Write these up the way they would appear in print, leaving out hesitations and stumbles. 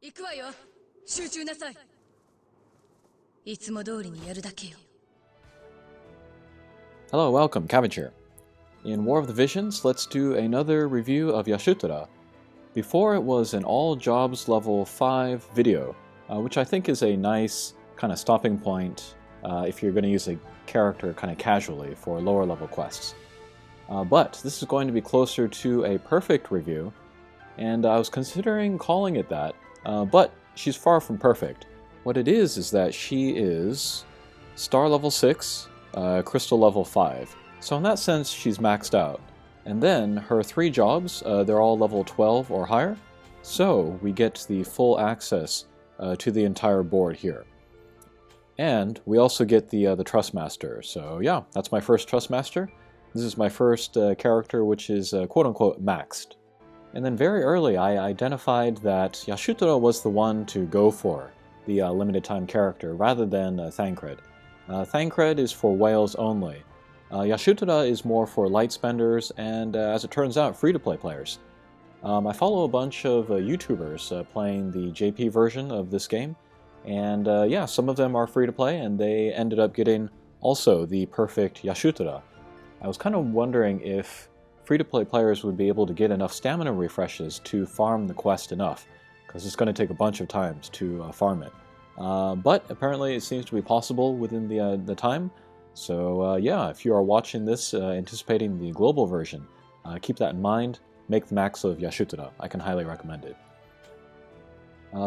行くわよ。集中なさい。いつも通りにやるだけよ。Hello, welcome, Cabbage here. In War of the Visions, let's do another review of Yashutura. Before it was an all jobs level 5 video, which I think is a nice kind of stopping point if you're going to use a character kind of casually for lower level quests. But this is going to be closer to a perfect review, and I was considering calling it that, but she's far from perfect. What it is that she is star level 6, crystal level 5. So in that sense, she's maxed out. And then her 3 jobs, they're all level 12 or higher, so we get the full access to the entire board here. And we also get the Trust Master. So yeah, that's my first Trust Master. This is my first character which is quote-unquote maxed. And then very early I identified that Yashutura was the one to go for, the limited time character, rather than Thancred. Thancred is for whales only. Yashutura is more for light spenders and, as it turns out, free-to-play players. I follow a bunch of YouTubers playing the JP version of this game, and yeah, some of them are free-to-play, and they ended up getting also the perfect Yashutura. I was kind of wondering if free-to-play players would be able to get enough stamina refreshes to farm the quest enough, because it's going to take a bunch of times to farm it. But apparently it seems to be possible within the time, so yeah, if you are watching this anticipating the global version, keep that in mind, make the max of Yashutura. I can highly recommend it.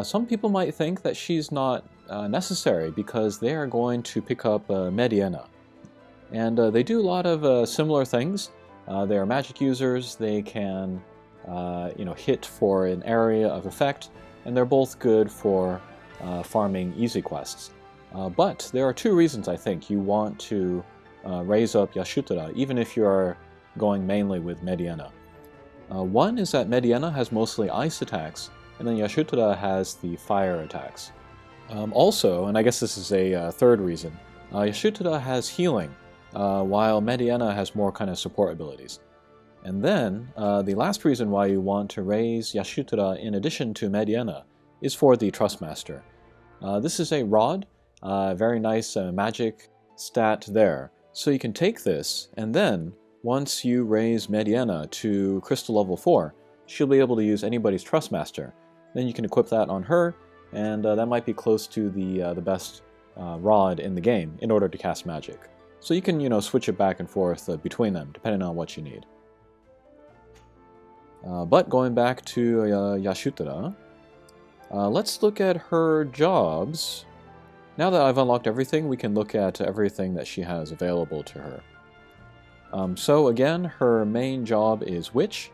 Some people might think that she's not necessary because they are going to pick up Mediena. And they do a lot of similar things. They are magic users, they can hit for an area of effect, and they're both good for farming easy quests. But there are 2 reasons I think you want to raise up Yashutura, even if you are going mainly with Mediena. One is that Mediena has mostly ice attacks, and then Yashutura has the fire attacks. Also, and I guess this is a 3rd reason, Yashutura has healing, while Mediena has more kind of support abilities. And then, the last reason why you want to raise Yashutura in addition to Mediena is for the Trust Master. This is a rod, very nice magic stat there. So you can take this, and then, once you raise Mediena to crystal level 4, she'll be able to use anybody's Trust Master. Then you can equip that on her, and that might be close to the best rod in the game in order to cast magic. So you can, switch it back and forth between them, depending on what you need. But going back to Yashutura, let's look at her jobs. Now that I've unlocked everything, we can look at everything that she has available to her. So again, her main job is Witch,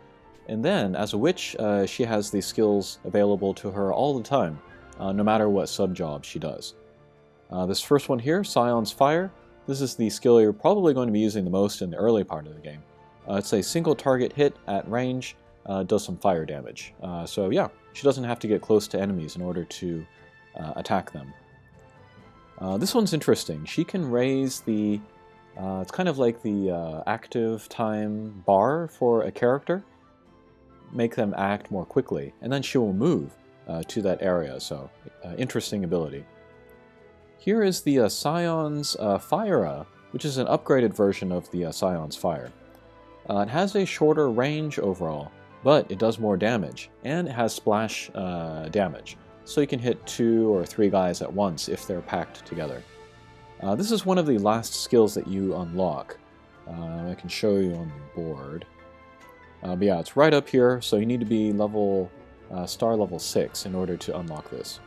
and then as a Witch, she has these skills available to her all the time, no matter what sub-job she does. This first one here, Scion's Fire, this is the skill you're probably going to be using the most in the early part of the game. It's a single target hit at range, does some fire damage. So yeah, she doesn't have to get close to enemies in order to attack them. This one's interesting. She can raise the, it's kind of like the active time bar for a character, make them act more quickly, and then she will move to that area, so interesting ability. Here is the Scion's Fire, which is an upgraded version of the Scion's Fire. It has a shorter range overall, but it does more damage, and it has splash damage, so you can hit 2 or 3 guys at once if they're packed together. This is one of the last skills that you unlock. I can show you on the board. But yeah, it's right up here, so you need to be star level 6 in order to unlock this.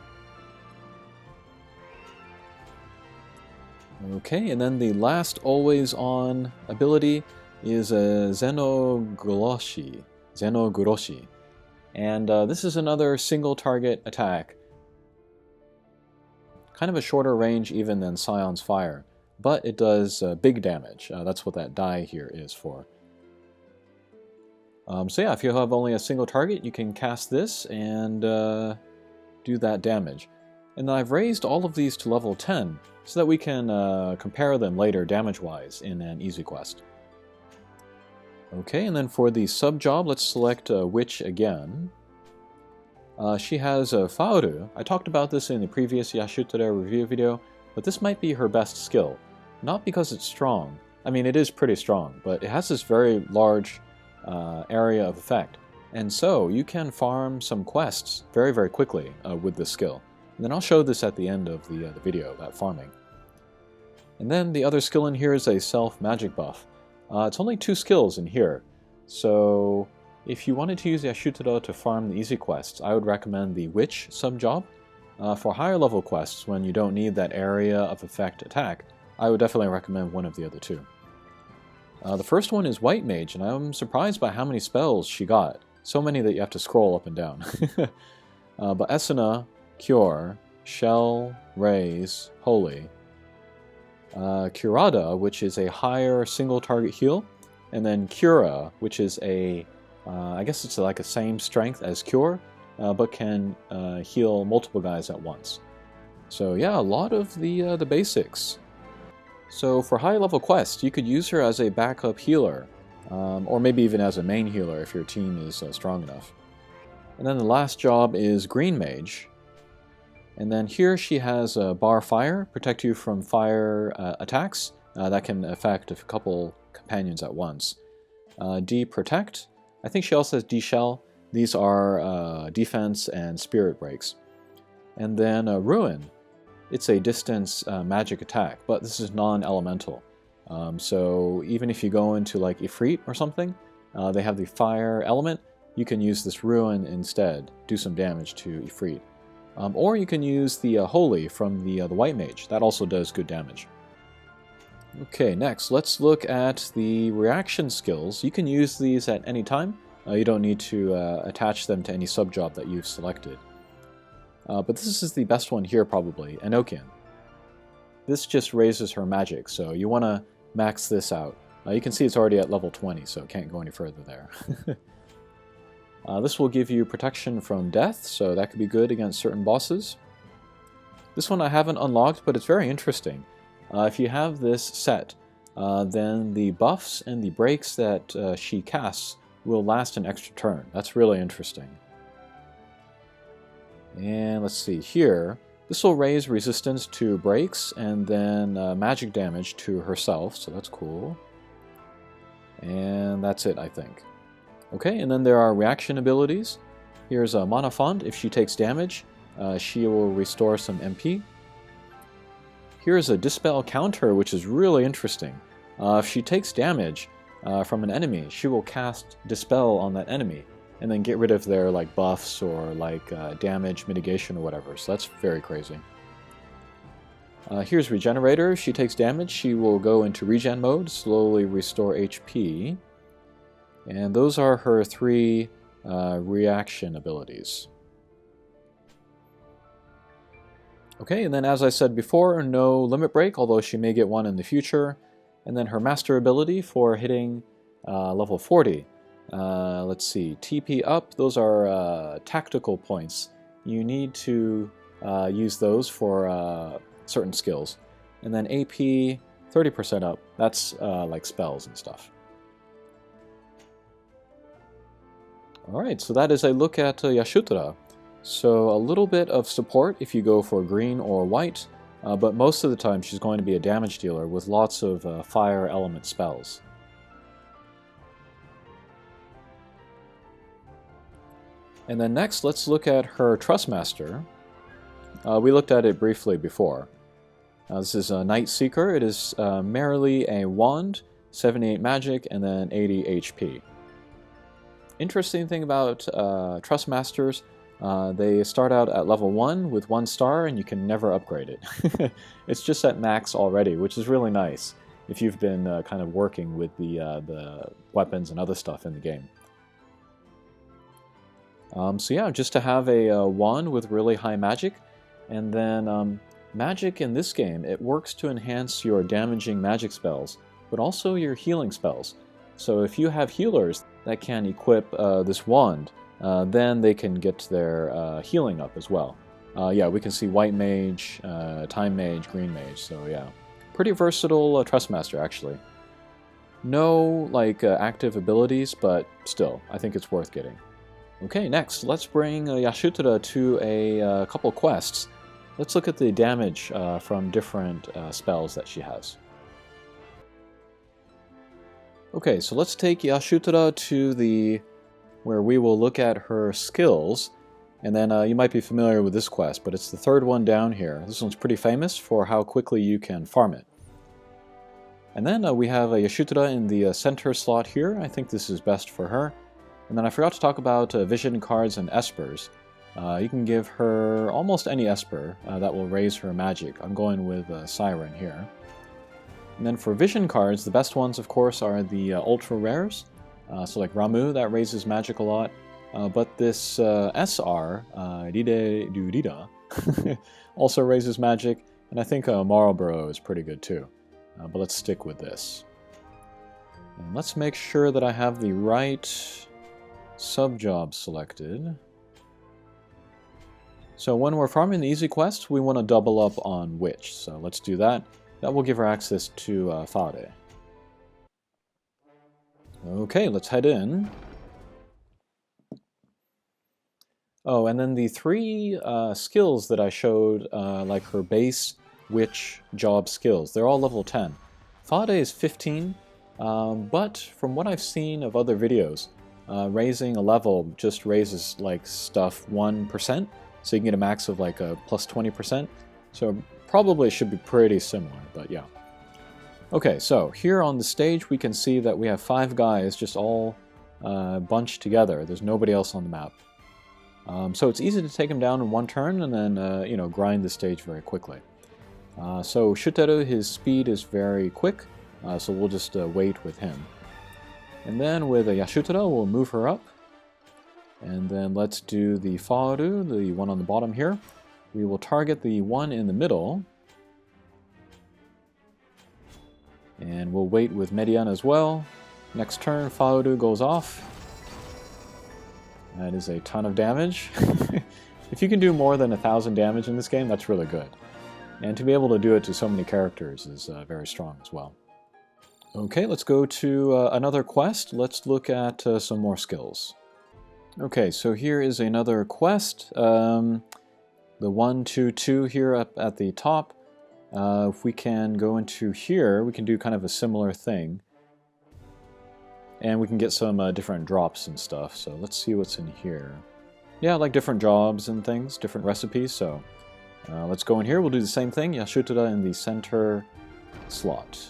Okay, and then the last always-on ability is Xenoguroshi. And this is another single-target attack. Kind of a shorter range even than Scion's Fire, but it does big damage. That's what that die here is for. So yeah, if you have only a single target, you can cast this and do that damage. And then I've raised all of these to level 10, so that we can compare them later damage-wise in an easy quest. Okay, and then for the sub-job, let's select Witch again. She has Faoru. I talked about this in the previous Yashutura review video, but this might be her best skill. Not because it's strong. I mean, it is pretty strong, but it has this very large area of effect. And so you can farm some quests very, very quickly with this skill. And then I'll show this at the end of the video, that farming. And then the other skill in here is a self-magic buff. It's only 2 skills in here, so if you wanted to use Yashutura to farm the easy quests, I would recommend the Witch sub-job. For higher level quests, when you don't need that area of effect attack, I would definitely recommend one of the other 2. The first one is White Mage, and I'm surprised by how many spells she got. So many that you have to scroll up and down. But Esuna, Cure, Shell, Raise, Holy. Curada, which is a higher single target heal, and then Cura, which is a, I guess it's like a same strength as Cure, but can heal multiple guys at once. So yeah, a lot of the basics. So for high level quests, you could use her as a backup healer, or maybe even as a main healer if your team is strong enough. And then the last job is Green Mage. And then here she has Bar Fire, protect you from fire attacks. That can affect a couple companions at once. D Protect. I think she also has D Shell. These are defense and spirit breaks. And then Ruin. It's a distance magic attack, but this is non-elemental. So even if you go into like Ifrit or something, they have the fire element, you can use this Ruin instead, do some damage to Ifrit. Or you can use the Holy from the White Mage. That also does good damage. Okay, next, let's look at the reaction skills. You can use these at any time. You don't need to attach them to any sub-job that you've selected. But this is the best one here, probably, Enochian. This just raises her magic, so you want to max this out. You can see it's already at level 20, so it can't go any further there. This will give you protection from death, so that could be good against certain bosses. This one I haven't unlocked, but it's very interesting. If you have this set, then the buffs and the breaks that she casts will last an extra turn. That's really interesting. And let's see here. This will raise resistance to breaks and then magic damage to herself, so that's cool. And that's it, I think. Okay, and then there are reaction abilities. Here's a Mana Font. If she takes damage, she will restore some MP. Here's a Dispel counter, which is really interesting. If she takes damage from an enemy, she will cast Dispel on that enemy, and then get rid of their like buffs or like damage mitigation or whatever. So that's very crazy. Here's Regenerator. If she takes damage, she will go into regen mode, slowly restore HP. And those are her 3 reaction abilities. Okay, and then as I said before, no limit break, although she may get one in the future. And then her master ability for hitting level 40. Let's see, TP up, those are tactical points. You need to use those for certain skills. And then AP 30% up, that's like spells and stuff. Alright, so that is a look at Yashutura. So a little bit of support if you go for green or white, but most of the time she's going to be a damage dealer with lots of fire element spells. And then next, let's look at her Trustmaster. We looked at it briefly before. This is a Night Seeker. It is merely a wand, 78 magic, and then 80 HP. Interesting thing about Trustmasters, they start out at level 1 with 1 star, and you can never upgrade it. It's just at max already, which is really nice if you've been kind of working with the weapons and other stuff in the game. So yeah, just to have a wand with really high magic, and then magic in this game, it works to enhance your damaging magic spells, but also your healing spells. So if you have healers that can equip this wand, then they can get their healing up as well. Yeah, we can see White Mage, Time Mage, Green Mage, so yeah. Pretty versatile Trustmaster, actually. No, like, active abilities, but still, I think it's worth getting. Okay, next, let's bring Yashutada to a couple quests. Let's look at the damage from different spells that she has. Okay, so let's take Yashutada to where we will look at her skills. And then you might be familiar with this quest, but it's the third one down here. This one's pretty famous for how quickly you can farm it. And then we have Yashutada in the center slot here. I think this is best for her. And then I forgot to talk about vision cards and espers. You can give her almost any esper that will raise her magic. I'm going with Siren here. And then for vision cards, the best ones, of course, are the ultra rares. So like Ramu, that raises magic a lot. But this SR, Ride Durida, also raises magic. And I think Marlborough is pretty good too. But let's stick with this. And let's make sure that I have the right sub-job selected. So when we're farming the easy quest, we want to double up on Witch. So let's do that. That will give her access to Fade. Okay, let's head in. Oh, and then the three skills that I showed, like her base, Witch, job skills, they're all level 10. Fade is 15, but from what I've seen of other videos, raising a level just raises like stuff 1%, so you can get a max of like a plus 20%. So probably should be pretty similar, but yeah. Okay, so here on the stage we can see that we have 5 guys just all bunched together. There's nobody else on the map. So it's easy to take them down in one turn and then, you know, grind the stage very quickly. So Shuteru, his speed is very quick, so we'll just wait with him. And then with Yashutada, we'll move her up. And then let's do the Faru, the one on the bottom here. We will target the one in the middle. And we'll wait with Median as well. Next turn, Faru goes off. That is a ton of damage. If you can do more than 1,000 damage in this game, that's really good. And to be able to do it to so many characters is very strong as well. Okay, let's go to another quest. Let's look at some more skills. Okay, so here is another quest. The 1, 2, 2 here up at the top. If we can go into here, we can do kind of a similar thing. And we can get some different drops and stuff. So let's see what's in here. Yeah, like different jobs and things, different recipes. So let's go in here. We'll do the same thing. Yashutada in the center slot.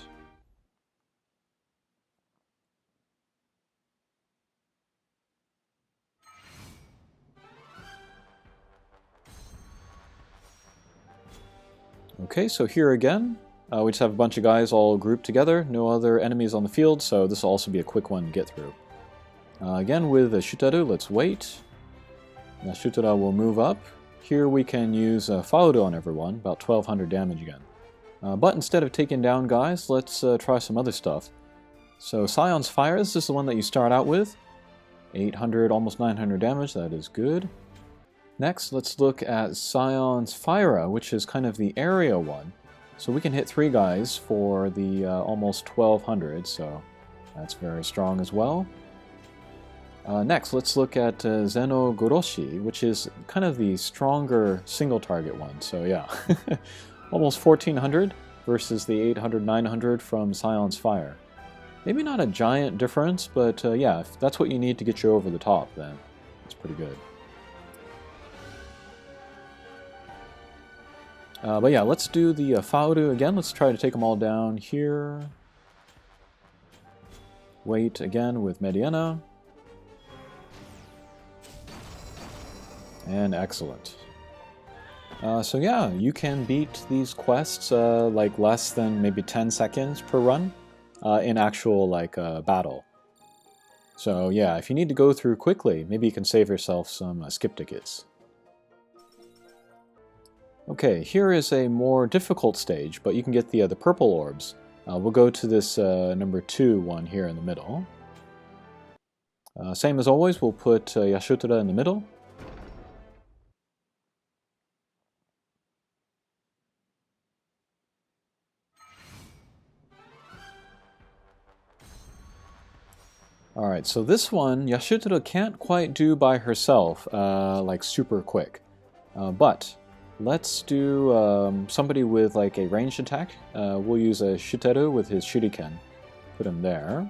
Okay, so here again, we just have a bunch of guys all grouped together, no other enemies on the field, so this will also be a quick one to get through. Again with Shutaru, let's wait. Now Shutara will move up. Here we can use Fauru on everyone, about 1200 damage again. But instead of taking down guys, let's try some other stuff. So Scion's Fire, this is the one that you start out with. 800, almost 900 damage, that is good. Next, let's look at Scion's Fire, which is kind of the area one. So we can hit 3 guys for the almost 1200, so that's very strong as well. Next, let's look at Zeno Goroshi, which is kind of the stronger single target one. So yeah, almost 1400 versus the 800, 900 from Scion's Fire. Maybe not a giant difference, but yeah, if that's what you need to get you over the top, then it's pretty good. But yeah, let's do the Fauru again. Let's try to take them all down here. Wait again with Mediana. And excellent. So yeah, you can beat these quests like less than maybe 10 seconds per run in actual like battle. So yeah, if you need to go through quickly, maybe you can save yourself some skip tickets. Okay, here is a more difficult stage, but you can get the purple orbs. We'll go to this number 2 one here in the middle. Same as always, we'll put Yashutada in the middle. Alright, so this one, Yashutara can't quite do by herself, like super quick. But let's do somebody with like a ranged attack. We'll use a Shuteru with his shuriken. Put him there.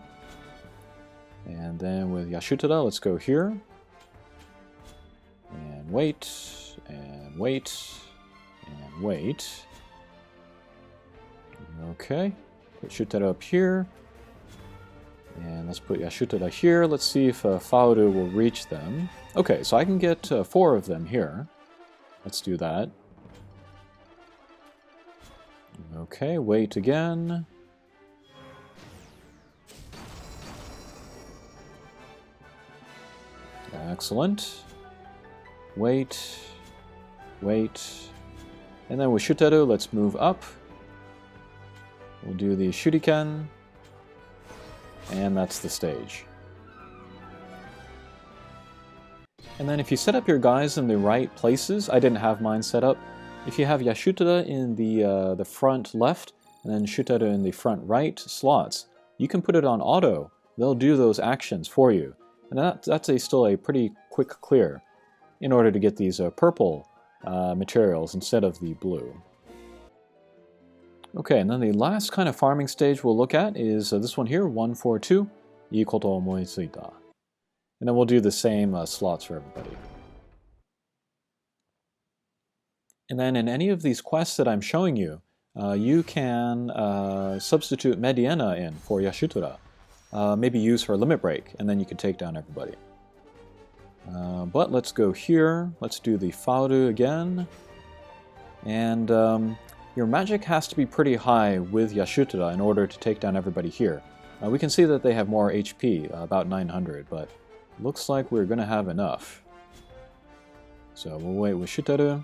And then with Yashutara, let's go here. And wait, and wait, and wait. Okay, put Shuteru up here. And let's put Yashutara here. Let's see if Faoru will reach them. Okay, so I can get 4 of them here. Let's do that. Okay, wait again. Excellent. Wait. Wait. And then with Shuteru, let's move up. We'll do the shuriken. And that's the stage. And then if you set up your guys in the right places, I didn't have mine set up. If you have Yashutara in the front left, and then Shuteru in the front right slots, you can put it on auto. They'll do those actions for you. And that's still a pretty quick clear in order to get these purple materials instead of the blue. Okay, and then the last kind of farming stage we'll look at is this one here, 142, ii koto omoitsuita. And then we'll do the same slots for everybody. And then in any of these quests that I'm showing you, you can substitute Mediana in for Yashutara. Maybe use her limit break, and then you can take down everybody. But let's go here. Let's do the Faoru again. And your magic has to be pretty high with Yashutara in order to take down everybody here. We can see that they have more HP, about 900, but looks like we're going to have enough. So we'll wait with Shuteru.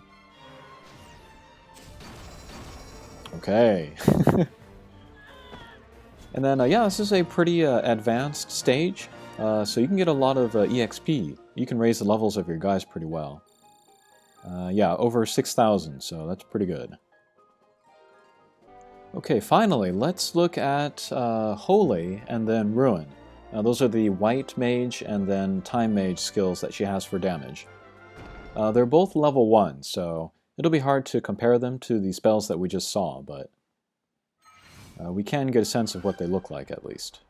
Okay. And then, yeah, this is a pretty advanced stage, so you can get a lot of EXP. You can raise the levels of your guys pretty well. Yeah, over 6,000, so that's pretty good. Okay, finally, let's look at Holy and then Ruin. Now, those are the White Mage and then Time Mage skills that she has for damage. They're both level 1, so it'll be hard to compare them to the spells that we just saw, but we can get a sense of what they look like at least.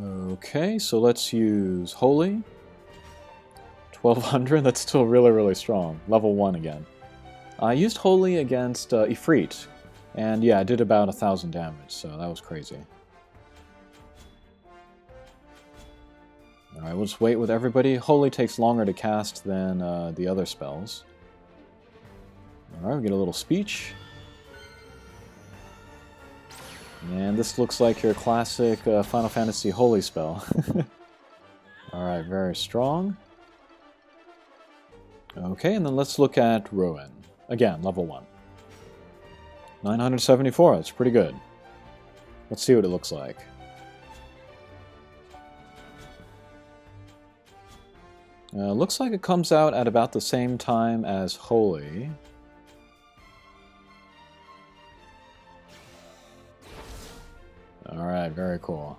Okay, so let's use Holy. 1200, that's still really, really strong. Level 1 again. I used Holy against Ifrit, and yeah, I did about 1,000 damage, so that was crazy. Alright, we'll just wait with everybody. Holy takes longer to cast than the other spells. Alright, we get a little speech. And this looks like your classic Final Fantasy Holy spell. Alright, very strong. Okay, and then let's look at Ruin. Again, level 1. 974, that's pretty good. Let's see what it looks like. Looks like it comes out at about the same time as Holy. Alright, very cool.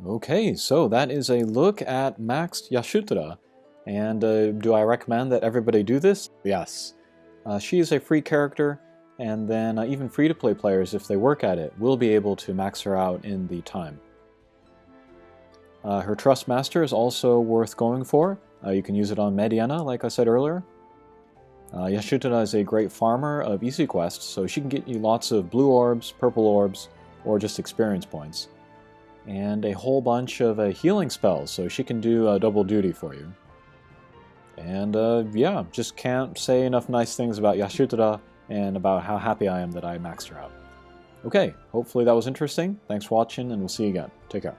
Okay, so that is a look at maxed Yashutara. And do I recommend that everybody do this? Yes. She is a free character, and then even free-to-play players, if they work at it, will be able to max her out in the time. Her Trust Master is also worth going for. You can use it on Mediana, like I said earlier. Yashutara is a great farmer of easy quests, so she can get you lots of blue orbs, purple orbs, or just experience points. And a whole bunch of healing spells, so she can do double duty for you. And yeah, just can't say enough nice things about Yashutara and about how happy I am that I maxed her out. Okay, hopefully that was interesting. Thanks for watching, and we'll see you again. Take care.